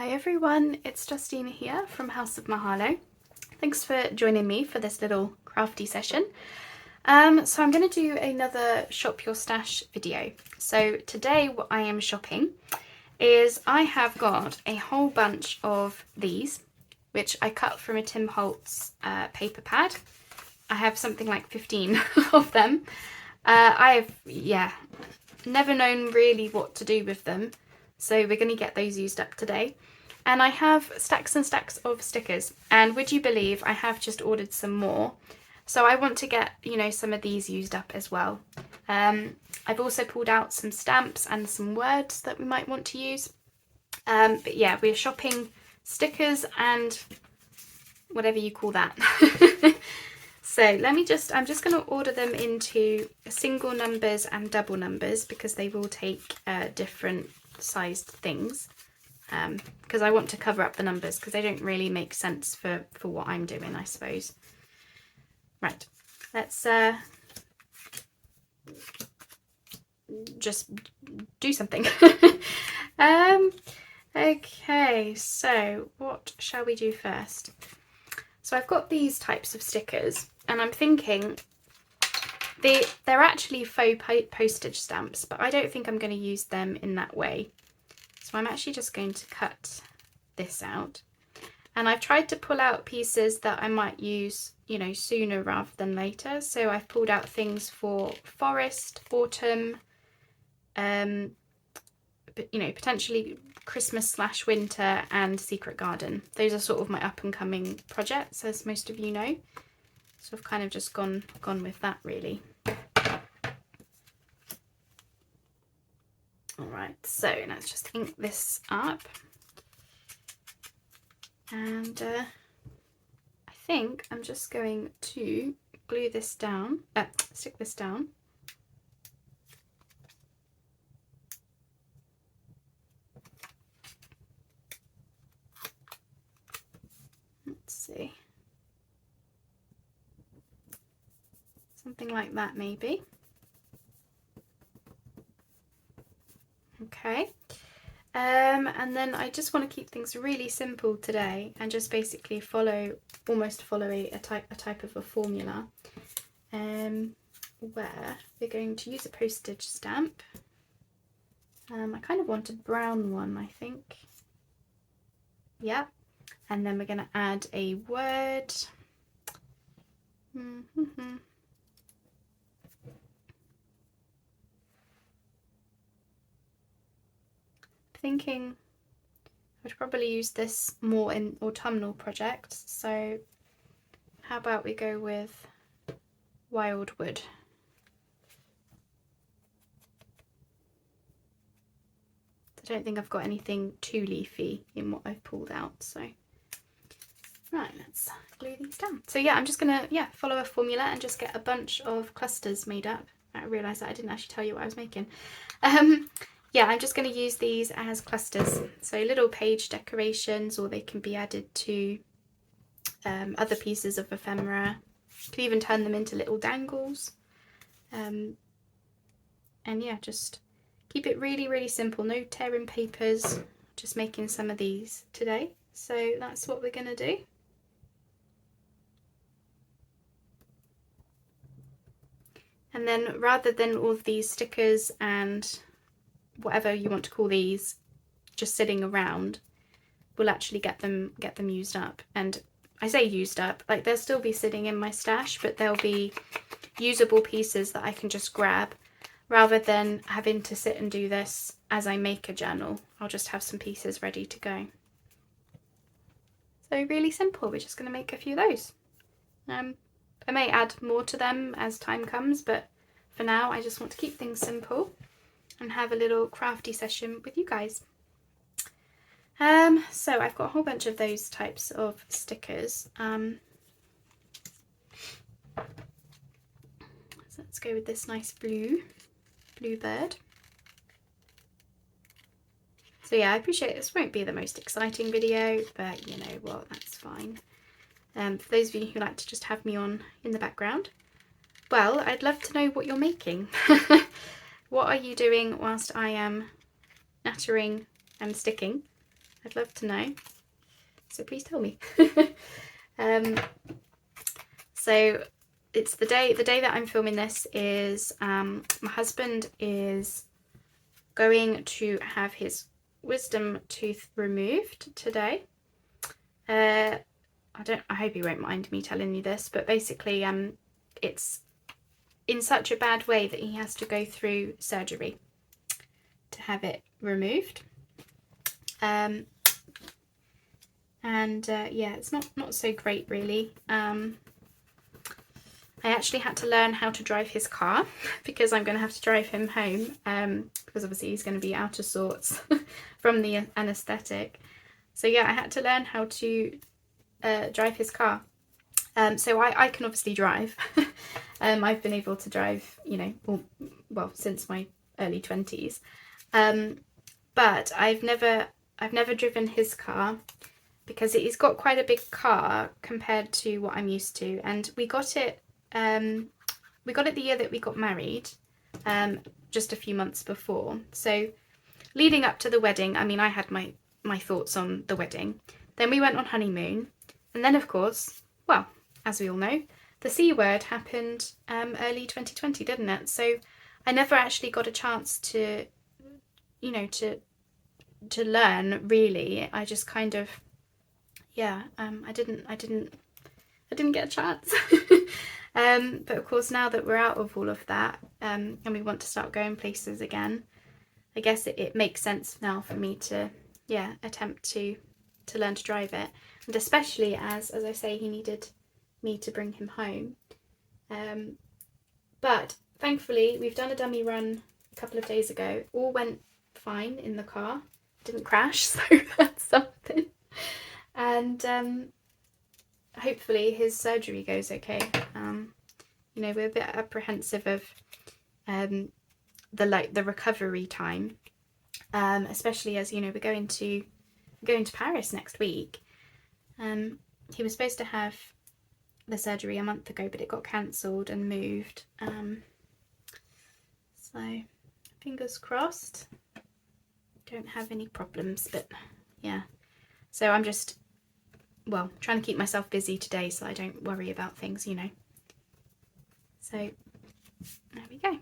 Hi everyone, it's Justina here from House of Mahalo. Thanks for joining me for this little crafty session. So I'm going to do another shop your stash video. So today what I am shopping is I have got a whole bunch of these, which I cut from a Tim Holtz paper pad. I have something like 15 of them. I have, never known really what to do with them. So we're going to get those used up today. And I have stacks and stacks of stickers. And would you believe I have just ordered some more. So I want to get, some of these used up as well. I've also pulled out some stamps and some words that we might want to use. But yeah, we're shopping stickers and whatever you call that. So I'm just going to order them into single numbers and double numbers because they will take different sized things, because I want to cover up the numbers because they don't really make sense for what I'm doing, I suppose. Right, let's just do something. Okay, so what shall we do first? So I've got these types of stickers and I'm thinking they're actually faux postage stamps, but I don't think I'm going to use them in that way. So I'm actually just going to cut this out. And I've tried to pull out pieces that I might use, sooner rather than later. So I've pulled out things for forest, autumn, potentially Christmas/winter and secret garden. Those are sort of my up and coming projects, as most of you know. So I've kind of just gone with that really. Alright, so let's just ink this up. And I think I'm just going to glue this down, stick this down. Let's see. Something like that maybe. Okay. And then I just want to keep things really simple today and just basically almost follow a type of a formula, where we're going to use a postage stamp. I kind of want a brown one, I think. Yeah. And then we're going to add a word. Thinking I would probably use this more in autumnal projects, so how about we go with wildwood. I don't think I've got anything too leafy in what I've pulled out, so right, let's glue these down. So yeah, I'm just gonna follow a formula and just get a bunch of clusters made up. I realised that I didn't actually tell you what I was making. Yeah, I'm just going to use these as clusters, so little page decorations, or they can be added to other pieces of ephemera. You can even turn them into little dangles. And yeah, just keep it really, really simple. No tearing papers, just making some of these today. So that's what we're going to do. And then rather than all of these stickers and whatever you want to call these just sitting around, we'll actually get them used up. And I say used up, like they'll still be sitting in my stash, but they'll be usable pieces that I can just grab rather than having to sit and do this as I make a journal. I'll just have some pieces ready to go. So really simple. We're just going to make a few of those. I may add more to them as time comes, but for now I just want to keep things simple and have a little crafty session with you guys. So I've got a whole bunch of those types of stickers. So let's go with this nice blue bird. So yeah, I appreciate this won't be the most exciting video, but you know what, that's fine. For those of you who like to just have me on in the background, well, I'd love to know what you're making. What are you doing whilst I am nattering and sticking? I'd love to know. So please tell me. So it's the day that I'm filming this is my husband is going to have his wisdom tooth removed today. I hope he won't mind me telling you this, but basically it's in such a bad way that he has to go through surgery to have it removed. Yeah, it's not so great really. I actually had to learn how to drive his car because I'm going to have to drive him home because obviously he's going to be out of sorts from the anaesthetic. So yeah, I had to learn how to drive his car. So I can obviously drive. I've been able to drive, you know, well since my early 20s. But I've never driven his car because he's got quite a big car compared to what I'm used to, and we got it the year that we got married, just a few months before. So leading up to the wedding, I mean, I had my thoughts on the wedding. Then we went on honeymoon, and then of course, well, as we all know, the C word happened early 2020, didn't it? So I never actually got a chance to, you know, to learn really. I just kind of, yeah, I didn't get a chance. But of course, now that we're out of all of that, and we want to start going places again, I guess it makes sense now for me to, yeah, attempt to learn to drive it. And especially as I say, he needed me to bring him home. But thankfully, we've done a dummy run a couple of days ago. All went fine in the car. Didn't crash, so that's something. And hopefully his surgery goes okay. You know, we're a bit apprehensive of the recovery time, especially as, you know, we're going to Paris next week. He was supposed to have the surgery a month ago, but it got cancelled and moved. So fingers crossed. Don't have any problems, but yeah. So I'm just, well, trying to keep myself busy today so I don't worry about things, you know. So there we go.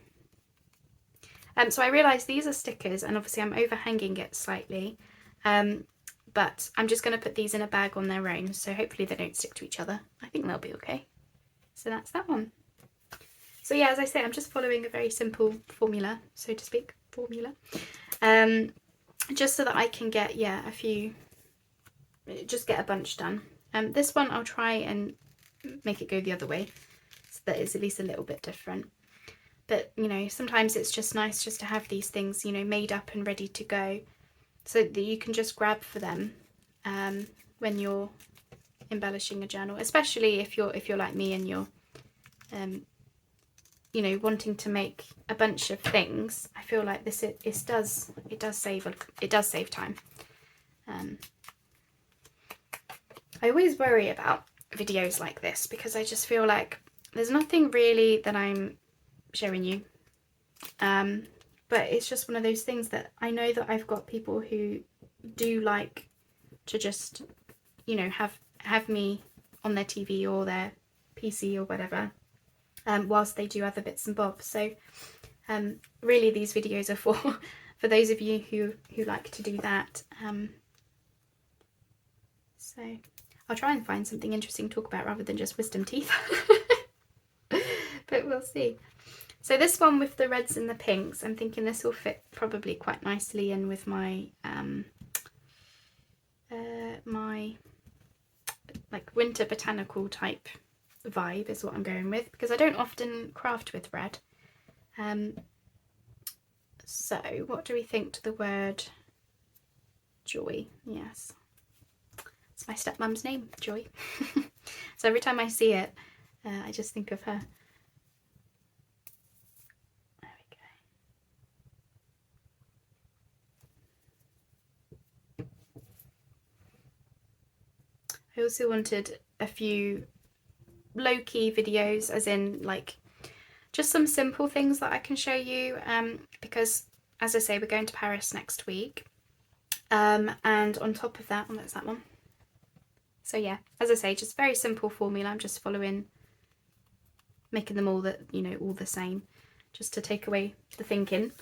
So I realised these are stickers, and obviously I'm overhanging it slightly, but I'm just going to put these in a bag on their own, so hopefully they don't stick to each other. I think they'll be okay. So that's that one. So yeah, as I say, I'm just following a very simple formula, so to speak, just so that I can get, yeah, just get a bunch done. This one I'll try and make it go the other way, so that it's at least a little bit different. But, you know, sometimes it's just nice just to have these things, you know, made up and ready to go, so that you can just grab for them when you're embellishing a journal, especially if you're like me and you're you know, wanting to make a bunch of things. I feel like this does save time. I always worry about videos like this because I just feel like there's nothing really that I'm showing you, but it's just one of those things that I know that I've got people who do like to just, you know, have me on their TV or their PC or whatever, whilst they do other bits and bobs. So really these videos are for those of you who like to do that. So I'll try and find something interesting to talk about rather than just wisdom teeth. But we'll see. So this one with the reds and the pinks, I'm thinking this will fit probably quite nicely in with my my like winter botanical type vibe is what I'm going with, because I don't often craft with red. So what do we think to the word Joy? Yes, it's my stepmom's name, Joy. So every time I see it, I just think of her. There we go. I also wanted a few low-key videos, as in like just some simple things that I can show you, because as I say, we're going to Paris next week, And on top of that, oh, that's that one. So yeah, as I say, just very simple formula. I'm just following, making them all all the same, just to take away the thinking,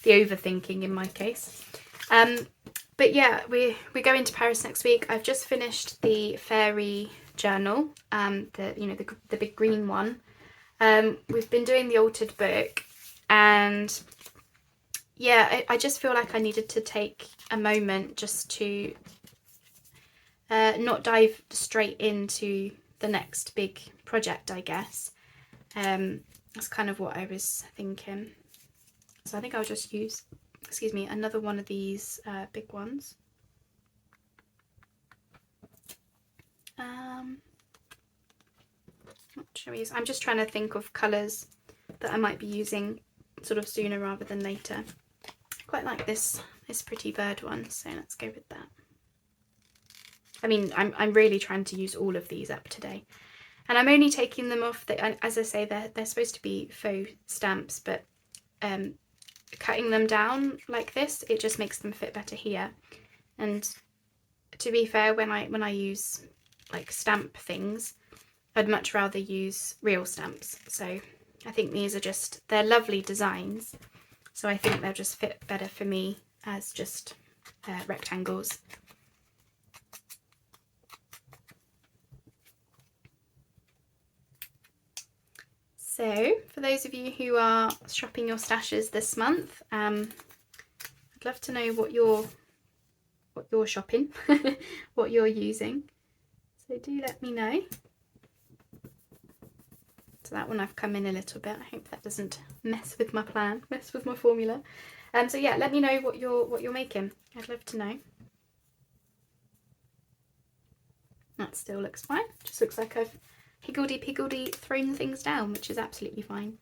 the overthinking in my case. But yeah, we're going to Paris next week. I've just finished the fairy journal, the big green one. We've been doing the altered book, and yeah, I just feel like I needed to take a moment just to not dive straight into the next big project, I guess. That's kind of what I was thinking. So I think I'll just use, excuse me, another one of these big ones. What shall we use? I'm just trying to think of colours that I might be using sort of sooner rather than later. Quite like this pretty bird one, so let's go with that. I mean, I'm really trying to use all of these up today, and I'm only taking them off. As I say, they're supposed to be faux stamps, but cutting them down like this, it just makes them fit better here. And to be fair, when I use like stamp things, I'd much rather use real stamps. So I think these are just, they're lovely designs, so I think they'll just fit better for me as just rectangles. So for those of you who are shopping your stashes this month, I'd love to know what you're shopping, what you're using. So do let me know. So that one I've come in a little bit. I hope that doesn't mess with my plan, mess with my formula. So yeah, let me know what you're making. I'd love to know. That still looks fine. Just looks like I've higgledy-piggledy thrown things down, which is absolutely fine.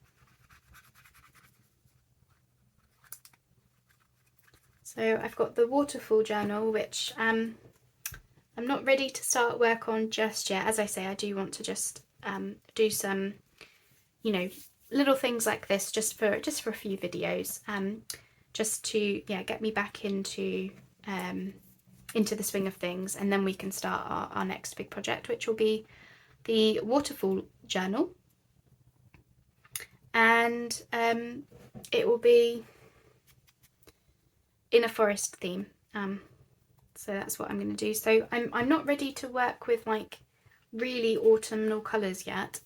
So I've got the waterfall journal, which I'm not ready to start work on just yet. As I say, I do want to just do some, little things like this just for a few videos, just to get me back into the swing of things, and then we can start our next big project, which will be the waterfall journal, and it will be in a forest theme. So that's what I'm going to do. So I'm not ready to work with like really autumnal colours yet,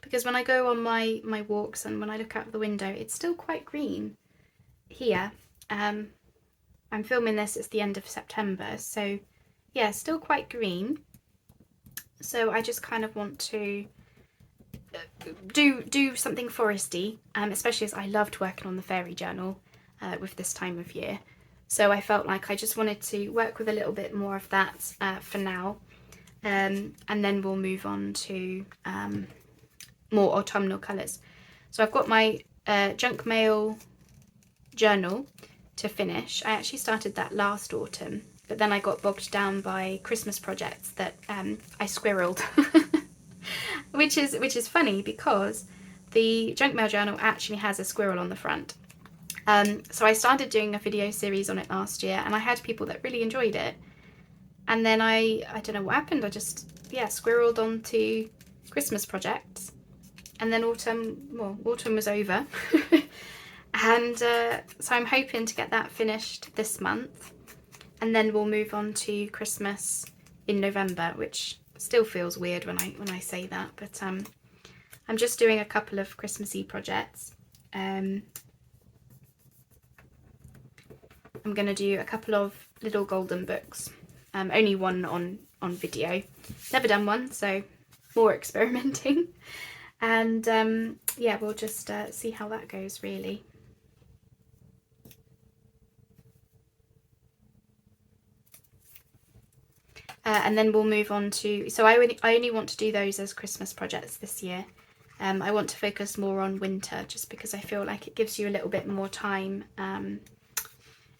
because when I go on my walks and when I look out of the window, it's still quite green here. I'm filming this, it's the end of September, so yeah, still quite green. So I just kind of want to do something foresty, especially as I loved working on the fairy journal with this time of year. So I felt like I just wanted to work with a little bit more of that for now, and then we'll move on to more autumnal colours. So I've got my junk mail journal to finish. I actually started that last autumn, but then I got bogged down by Christmas projects that I squirreled, which is funny because the junk mail journal actually has a squirrel on the front. So I started doing a video series on it last year, and I had people that really enjoyed it, and then I don't know what happened, I just squirreled onto Christmas projects, and then autumn was over. And so I'm hoping to get that finished this month, and then we'll move on to Christmas in November, which still feels weird when I say that, but I'm just doing a couple of Christmassy projects. I'm going to do a couple of little golden books, only one on video, never done one, so more experimenting, and we'll just see how that goes really. And then we'll move on to, so I only want to do those as Christmas projects this year. I want to focus more on winter, just because I feel like it gives you a little bit more time,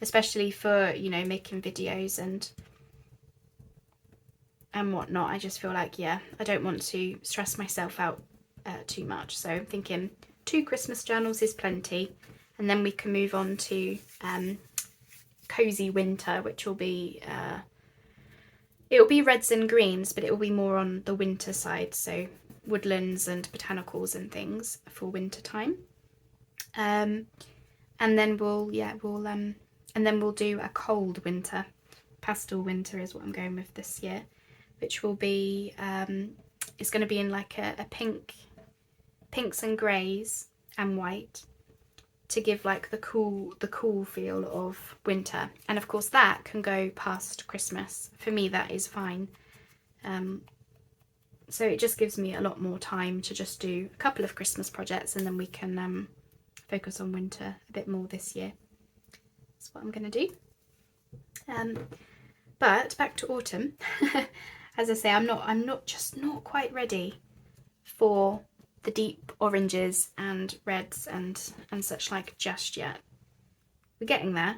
especially for making videos and whatnot. I just feel like I don't want to stress myself out too much. So I'm thinking 2 Christmas journals is plenty, and then we can move on to cozy winter, which will be it'll be reds and greens, but it will be more on the winter side, so woodlands and botanicals and things for winter time. And then we'll do a cold winter. Pastel winter is what I'm going with this year, which will be it's going to be in like a pinks and greys and white, to give like the cool feel of winter. And of course that can go past Christmas. For me that is fine. So it just gives me a lot more time to just do a couple of Christmas projects, and then we can focus on winter a bit more this year. That's what I'm going to do. But back to autumn. As I say, I'm not quite ready for the deep oranges and reds and such like just yet. We're getting there,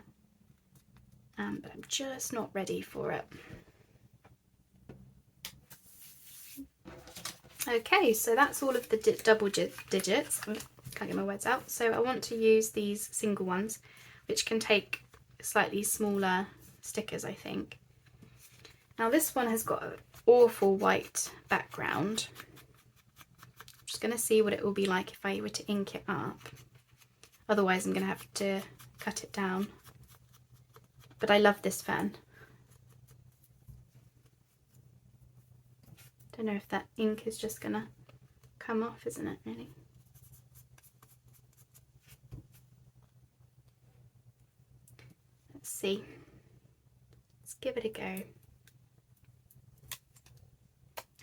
but I'm just not ready for it. Okay, so that's all of the double digits. Can't get my words out. So I want to use these single ones, which can take slightly smaller stickers, I think. Now this one has got an awful white background. Just going to see what it will be like if I were to ink it up. Otherwise I'm going to have to cut it down. But I love this fan. Don't know if that ink is just going to come off, isn't it, really? Let's see. Let's give it a go.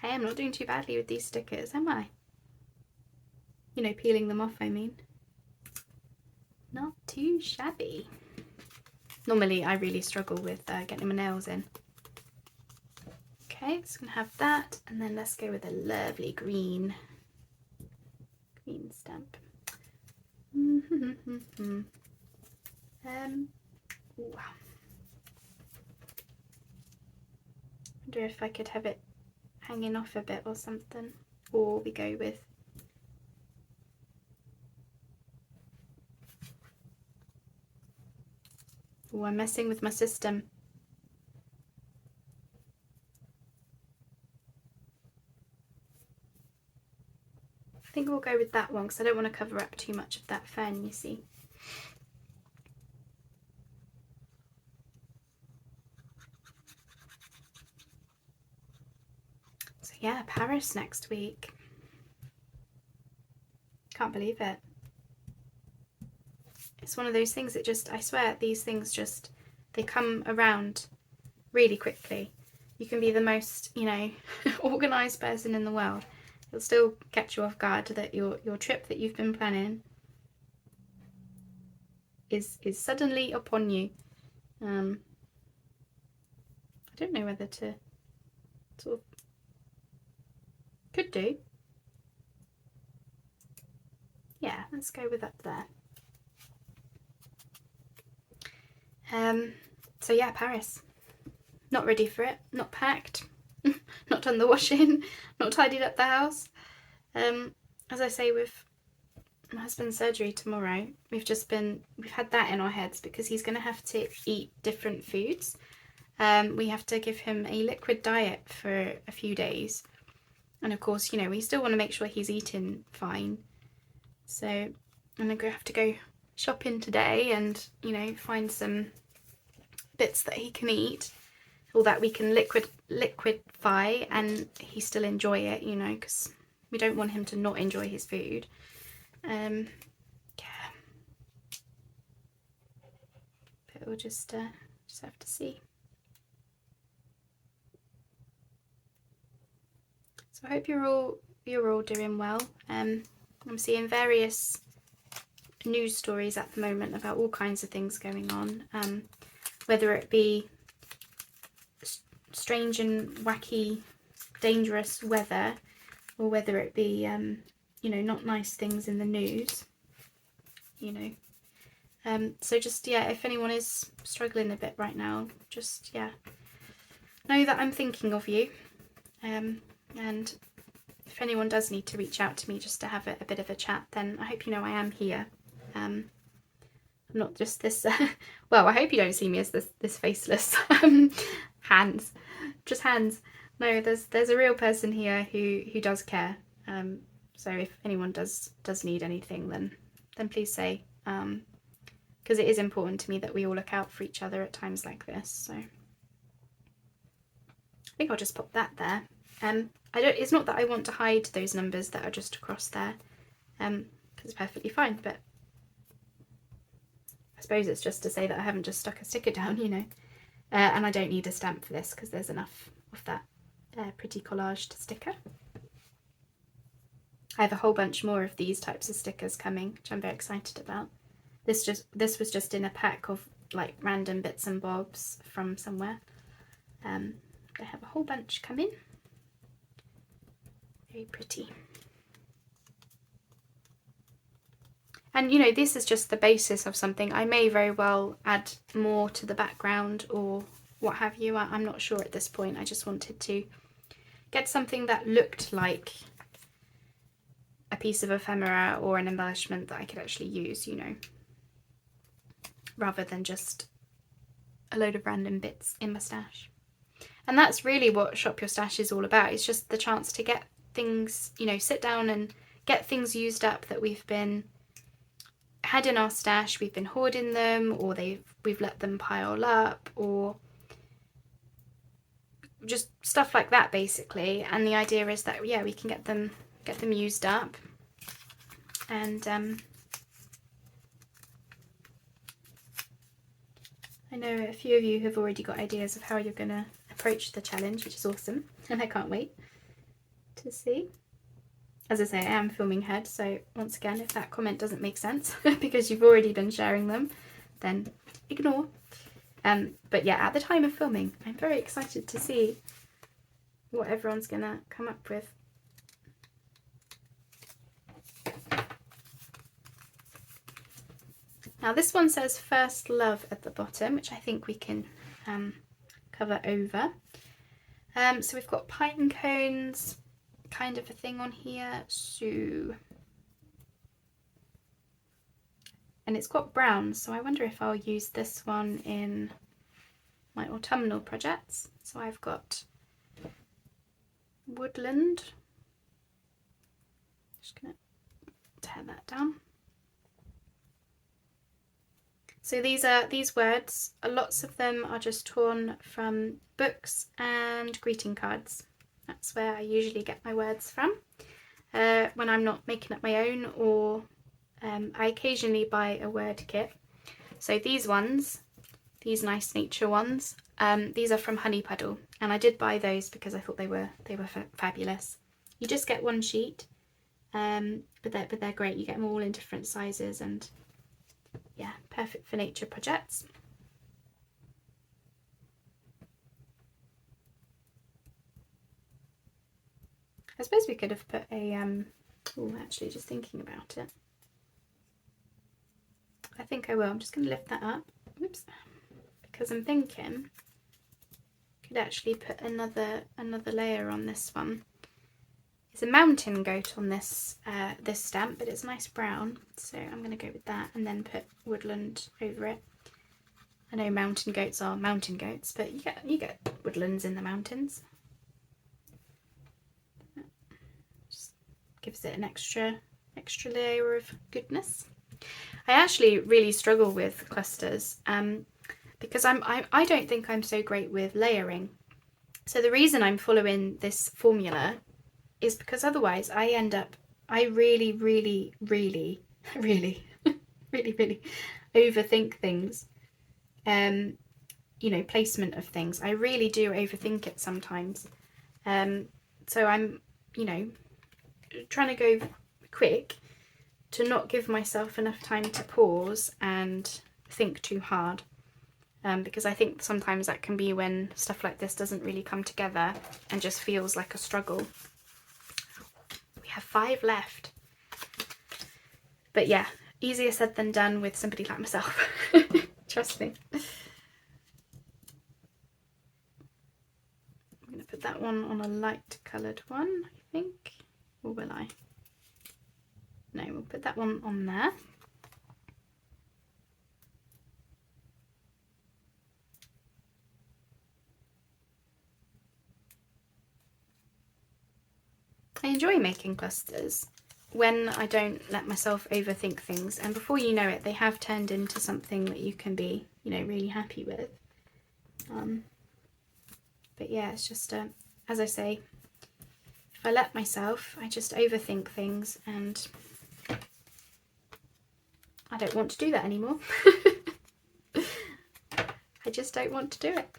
Hey, I'm not doing too badly with these stickers, am I? You know, peeling them off, I mean. Not too shabby. Normally I really struggle with getting my nails in. Okay, so I'm gonna have that, and then let's go with a lovely green stamp. Ooh. Wonder if I could have it hanging off a bit or something, or we go with oh, I'm messing with my system. I think we'll go with that one because I don't want to cover up too much of that fern, you see. So yeah, Paris next week. Can't believe it. It's one of those things that just, I swear, these things just, they come around really quickly. You can be the most, you know, organised person in the world. It'll still catch you off guard that your trip that you've been planning is suddenly upon you. I don't know whether to sort of, could do. Yeah, let's go with that there. So yeah, Paris. Not ready for it, not packed, not done the washing, not tidied up the house. As I say, with my husband's surgery tomorrow, we've had that in our heads because he's going to have to eat different foods. We have to give him a liquid diet for a few days. And of course, you know, we still want to make sure he's eating fine. So I'm going to have to go shopping today and, you know, find some bits that he can eat, or that we can liquefy and he still enjoy it, you know, because we don't want him to not enjoy his food. Yeah, but we'll just have to see. So I hope you're all doing well. I'm seeing various news stories at the moment about all kinds of things going on, whether it be strange and wacky, dangerous weather, or whether it be, you know, not nice things in the news, you know. So just, yeah, if anyone is struggling a bit right now, just, yeah, know that I'm thinking of you. And if anyone does need to reach out to me just to have a bit of a chat, then I hope you know I am here. not just this, well, I hope you don't see me as this faceless hands, just hands. No, there's a real person here who does care. So if anyone does need anything, then please say, because it is important to me that we all look out for each other at times like this. So I think I'll just pop that there. It's not that I want to hide those numbers that are just across there, because it's perfectly fine, but I suppose it's just to say that I haven't just stuck a sticker down, you know. And I don't need a stamp for this because there's enough of that pretty collaged sticker. I have a whole bunch more of these types of stickers coming, which I'm very excited about. This was just in a pack of like random bits and bobs from somewhere. I have a whole bunch coming. Very pretty. And you know, this is just the basis of something. I may very well add more to the background or what have you. I'm not sure at this point. I just wanted to get something that looked like a piece of ephemera or an embellishment that I could actually use, you know, rather than just a load of random bits in my stash. And that's really what Shop Your Stash is all about. It's just the chance to get things, you know, sit down and get things used up that we've had in our stash, we've been hoarding them, or we've let them pile up, or just stuff like that basically. And the idea is that, yeah, we can get them used up. And I know a few of you have already got ideas of how you're gonna approach the challenge, which is awesome, and I can't wait to see. As I say, I am filming ahead, so once again, if that comment doesn't make sense because you've already been sharing them, then ignore. But yeah, at the time of filming, I'm very excited to see what everyone's gonna come up with. Now this one says First Love at the bottom, which I think we can cover over. So we've got pine cones, kind of a thing on here, so, and it's got brown, so I wonder if I'll use this one in my autumnal projects. So I've got woodland, just gonna tear that down. So these words, lots of them are just torn from books and greeting cards. That's where I usually get my words from when I'm not making up my own, or I occasionally buy a word kit. So these ones, these nice nature ones, these are from Honey Puddle, and I did buy those because I thought they were fabulous. You just get one sheet, but they're great. You get them all in different sizes, and yeah, perfect for nature projects. I suppose we could have put a, oh, actually just thinking about it. I think I will. I'm just going to lift that up. Oops. Because I'm thinking I could actually put another layer on this one. It's a mountain goat on this this stamp, but it's nice brown, so I'm going to go with that and then put woodland over it. I know mountain goats are mountain goats, but you get woodlands in the mountains. Just gives it an extra layer of goodness. I actually really struggle with clusters because I don't think I'm so great with layering. So the reason I'm following this formula is because otherwise I really overthink things. You know, placement of things. I really do overthink it sometimes. So I'm, you know, trying to go quick to not give myself enough time to pause and think too hard. Because I think sometimes that can be when stuff like this doesn't really come together and just feels like a struggle. We have 5 left. But yeah, easier said than done with somebody like myself. Trust me. I'm going to put that one on a light coloured one, I think. Or will I? No, we'll put that one on there. I enjoy making clusters when I don't let myself overthink things, and before you know it, they have turned into something that you can be, you know, really happy with. But yeah, it's just, as I say, if I let myself, I just overthink things, and I don't want to do that anymore. I just don't want to do it.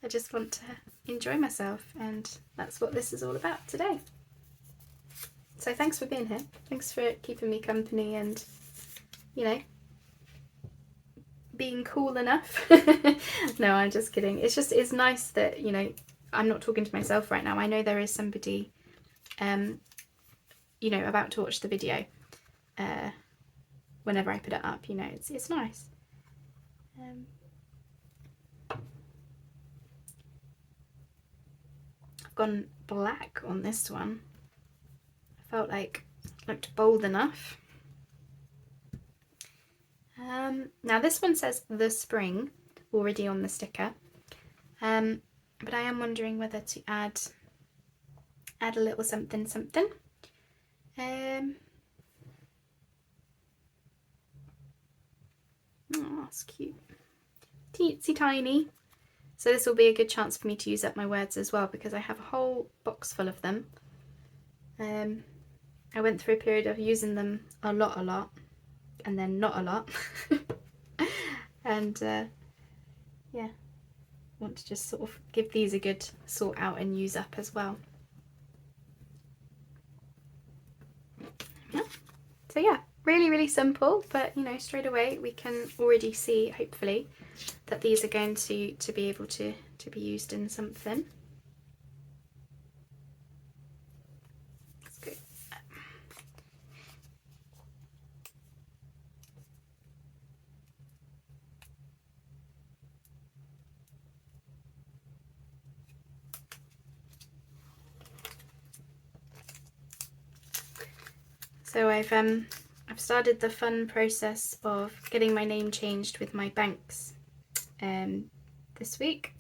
I just want to enjoy myself, and that's what this is all about today. So thanks for being here. Thanks for keeping me company and, you know, being cool enough. No, I'm just kidding. It's nice that, you know, I'm not talking to myself right now. I know there is somebody, you know, about to watch the video whenever I put it up, you know, it's nice. I've gone black on this one. I felt like it looked bold enough. Now this one says the spring already on the sticker, but I am wondering whether to add a little something. Oh, that's cute. Teensy tiny. So this will be a good chance for me to use up my words as well, because I have a whole box full of them. I went through a period of using them a lot, and then not a lot. And yeah, want to just sort of give these a good sort out and use up as well. Yeah. So yeah, really simple, but you know, straight away we can already see, hopefully, that these are going to be able to be used in something. That's good. So I've started the fun process of getting my name changed with my banks this week.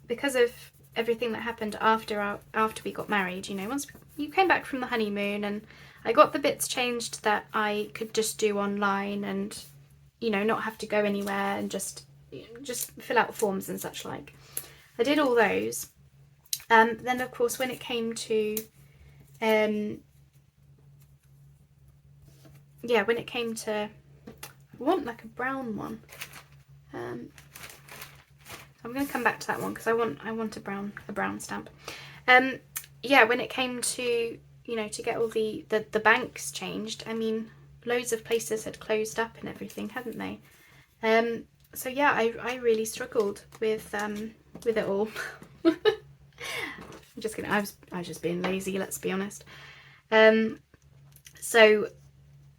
Because of everything that happened after we got married, you know, once you came back from the honeymoon, and I got the bits changed that I could just do online and, you know, not have to go anywhere and just fill out forms and such like. I did all those. Then of course when it came to I want like a brown one. I'm going to come back to that one because I want a brown stamp. Yeah, when it came to, you know, to get all the banks changed, I mean, loads of places had closed up and everything, hadn't they? So yeah, I really struggled with it all. I'm just kidding. I was just being lazy, let's be honest. So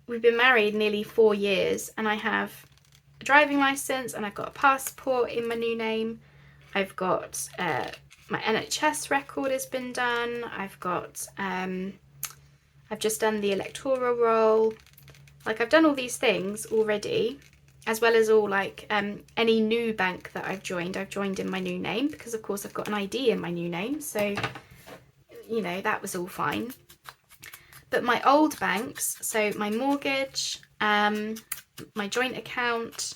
we've been married nearly 4 years, and I have a driving license, and I've got a passport in my new name. I've got my NHS record has been done. I've got I've just done the electoral roll. Like, I've done all these things already, as well as all like any new bank that I've joined in my new name, because of course I've got an ID in my new name, so you know, that was all fine. But my old banks, so my mortgage, my joint account,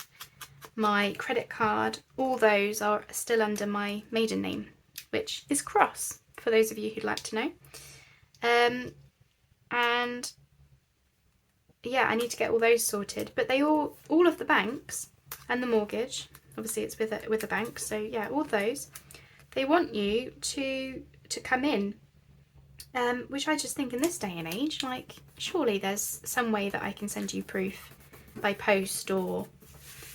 my credit card, all those are still under my maiden name, which is Cross, for those of you who'd like to know. And yeah, I need to get all those sorted, but they all of the banks and the mortgage, obviously it's with a bank, so yeah, all those, they want you to come in, which I just think in this day and age, like, surely there's some way that I can send you proof by post or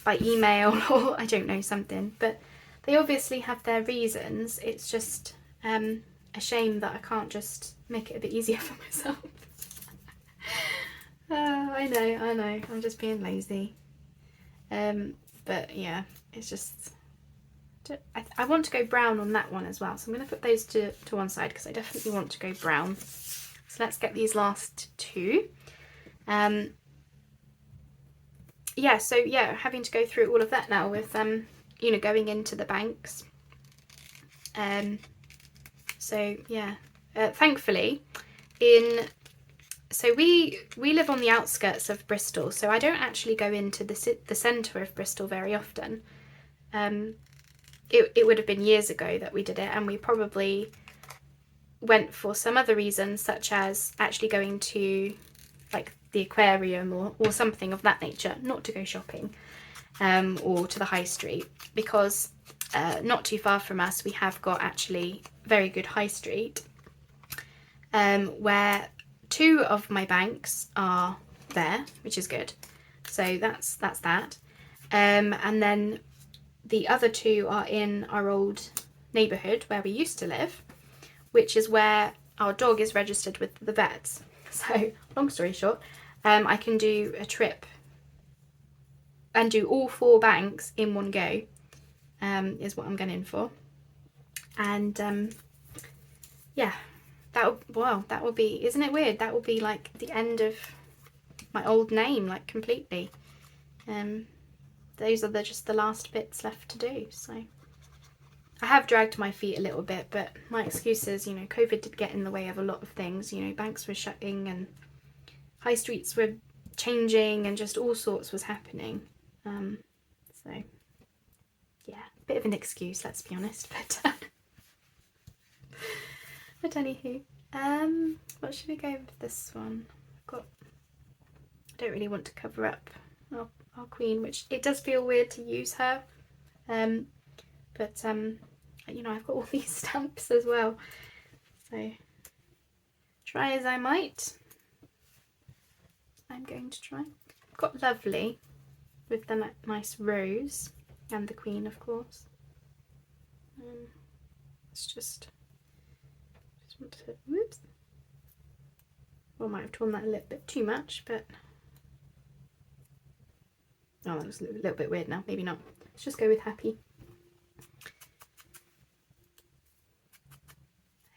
by email or I don't know, something, but they obviously have their reasons. It's just a shame that I can't just make it a bit easier for myself. I know, I'm just being lazy. But yeah, it's just, I want to go brown on that one as well, so I'm going to put those to one side because I definitely want to go brown. So let's get these last two. Yeah, so yeah, having to go through all of that now with you know, going into the banks. So yeah, thankfully, so we live on the outskirts of Bristol, so I don't actually go into the centre of Bristol very often. It would have been years ago that we did it, and we probably went for some other reasons, such as actually going to like the aquarium or something of that nature, not to go shopping, or to the high street, because not too far from us we have got actually very good high street, where two of my banks are there, which is good. So that's that. And then the other two are in our old neighbourhood where we used to live, which is where our dog is registered with the vets. So long story short, I can do a trip and do all 4 banks in one go, is what I'm going for. And yeah, that will be, isn't it weird? That will be like the end of my old name, like completely. Those are just the last bits left to do. So I have dragged my feet a little bit, but my excuse is, you know, COVID did get in the way of a lot of things. You know, banks were shutting and high streets were changing and just all sorts was happening. So yeah, a bit of an excuse, let's be honest, but anywho, what should we go with this one? I don't really want to cover up our queen, which it does feel weird to use her, but you know, I've got all these stamps as well, so try as I might, I'm going to try. I've got Lovely with the nice rose and the queen, of course. It's just want to, whoops, well, I might have torn that a little bit too much, but oh, that was a little bit weird now, maybe not. Let's just go with Happy.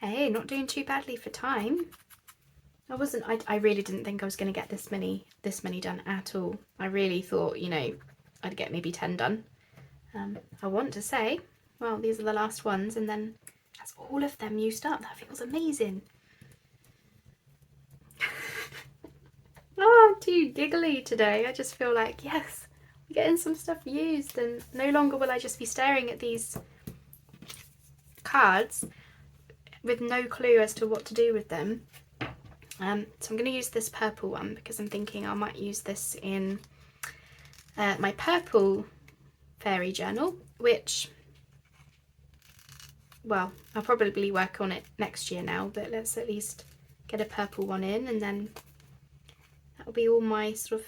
Hey, not doing too badly for time. I really didn't think I was going to get this many done at all. I really thought, you know, I'd get maybe 10 done. I want to say, well, these are the last ones, and then that's all of them used up. That feels amazing. Oh, I'm too giggly today. I just feel like, yes, we're getting some stuff used, and no longer will I just be staring at these cards with no clue as to what to do with them. So I'm going to use this purple one because I'm thinking I might use this in my purple fairy journal, which, well, I'll probably work on it next year now, but let's at least get a purple one in, and then that'll be all my sort of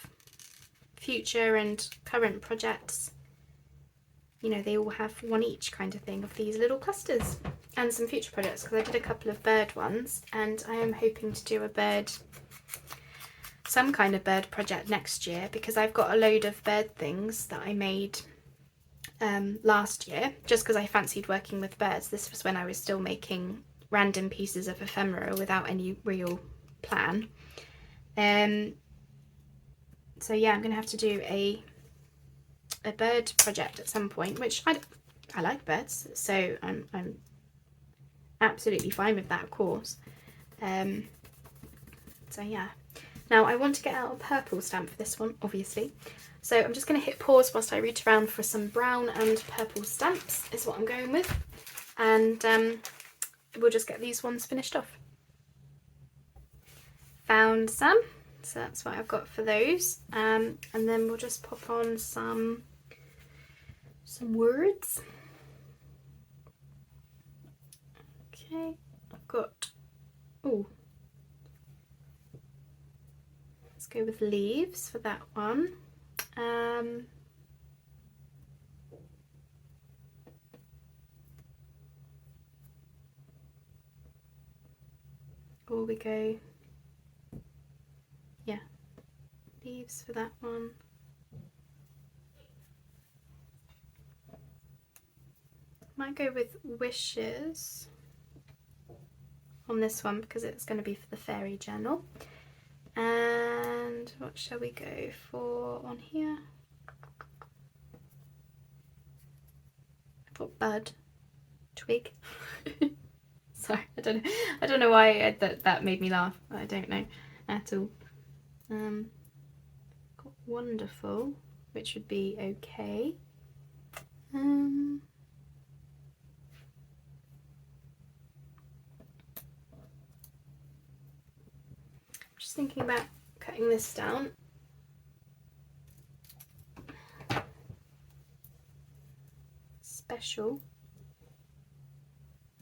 future and current projects. You know, they all have one each kind of thing of these little clusters, and some future projects, because I did a couple of bird ones, and I am hoping to do some kind of bird project next year, because I've got a load of bird things that I made last year, just because I fancied working with birds. This was when I was still making random pieces of ephemera without any real plan. So yeah, I'm gonna have to do a bird project at some point, which I like birds, so I'm absolutely fine with that, of course. So yeah, now I want to get out a purple stamp for this one, obviously, so I'm just going to hit pause whilst I reach around for some brown and purple stamps, is what I'm going with, and we'll just get these ones finished off. Found some, so that's what I've got for those, and then we'll just pop on some words. Okay, I've got, oh, let's go with leaves for that one. Or we go, yeah, leaves for that one. Might go with wishes on this one because it's going to be for the fairy journal. And what shall we go for on here? I've got bud, twig. Sorry, I don't know why that made me laugh. I don't know at all. Got wonderful, which would be okay. Just thinking about cutting this down. Special.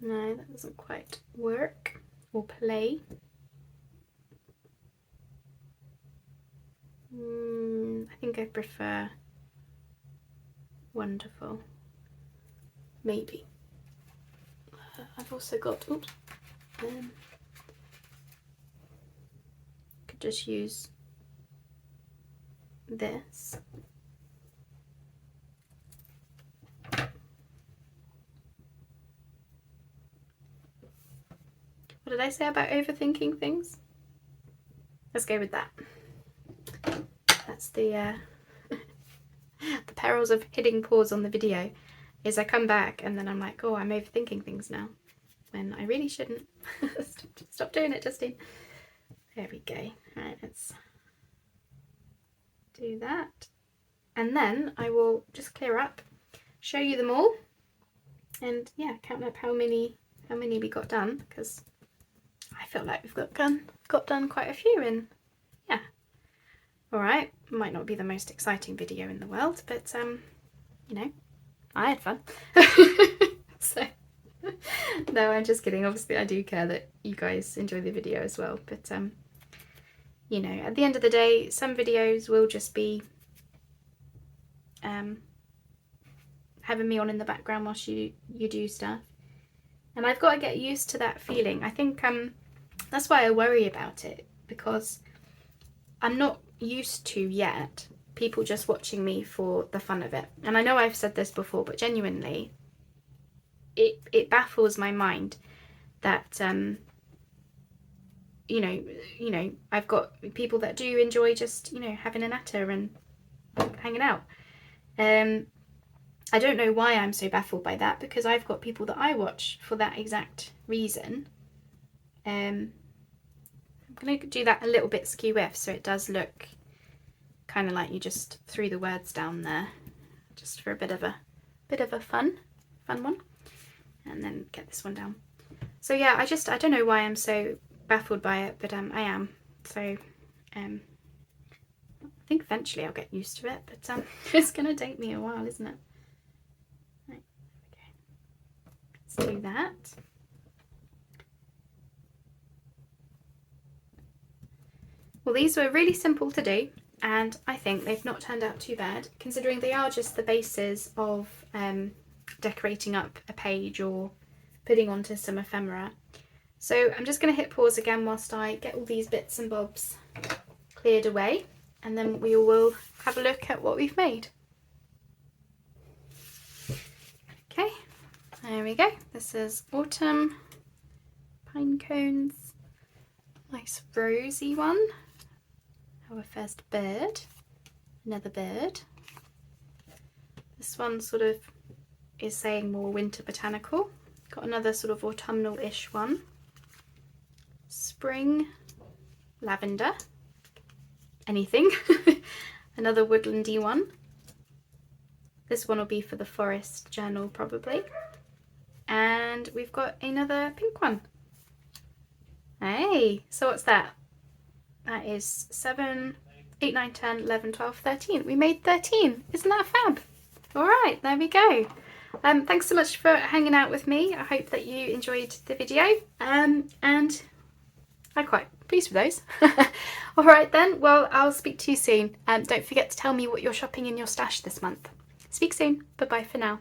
No, that doesn't quite work. Or play. I think I prefer wonderful. Maybe. I've also got, oops, could just use this. What did I say about overthinking things? Let's go with that. That's the the perils of hitting pause on the video, is I come back and then I'm like, oh, I'm overthinking things now, when I really shouldn't. Stop doing it, Justine. There we go. Right, let's do that. And then I will just clear up, show you them all, and yeah, count up how many we got done, because I feel like we've got done quite a few in, yeah. Alright, might not be the most exciting video in the world, but you know, I had fun. So, no, I'm just kidding. Obviously I do care that you guys enjoy the video as well, but you know, at the end of the day, some videos will just be having me on in the background whilst you do stuff, and I've got to get used to that feeling. I think that's why I worry about it, because I'm not used to yet people just watching me for the fun of it. And I know I've said this before, but genuinely it baffles my mind that you know, I've got people that do enjoy just, you know, having a natter and hanging out. I don't know why I'm so baffled by that, because I've got people that I watch for that exact reason. I'm going to do that a little bit skew-if, so it does look kind of like you just threw the words down there, just for a bit of a fun one, and then get this one down. So yeah, I don't know why I'm so baffled by it, but I am. So I think eventually I'll get used to it, but it's going to take me a while, isn't it? Right, okay. Let's do that. Well, these were really simple to do, and I think they've not turned out too bad, considering they are just the bases of decorating up a page or putting onto some ephemera. So I'm just going to hit pause again whilst I get all these bits and bobs cleared away, and then we will have a look at what we've made. Okay, there we go. This is autumn pine cones, nice rosy one. Our first bird, another bird. This one sort of is saying more winter botanical. Got another sort of autumnal-ish one. Spring, lavender, anything. Another woodlandy one. This one will be for the forest journal probably. And we've got another pink one. Hey, so what's that? That is 7, 8, 9, 10, 11, 12, 13. We made 13. Isn't that fab? All right, there we go. Thanks so much for hanging out with me. I hope that you enjoyed the video. And I'm quite pleased with those. All right then, well, I'll speak to you soon. Don't forget to tell me what you're shopping in your stash this month. Speak soon. Bye-bye for now.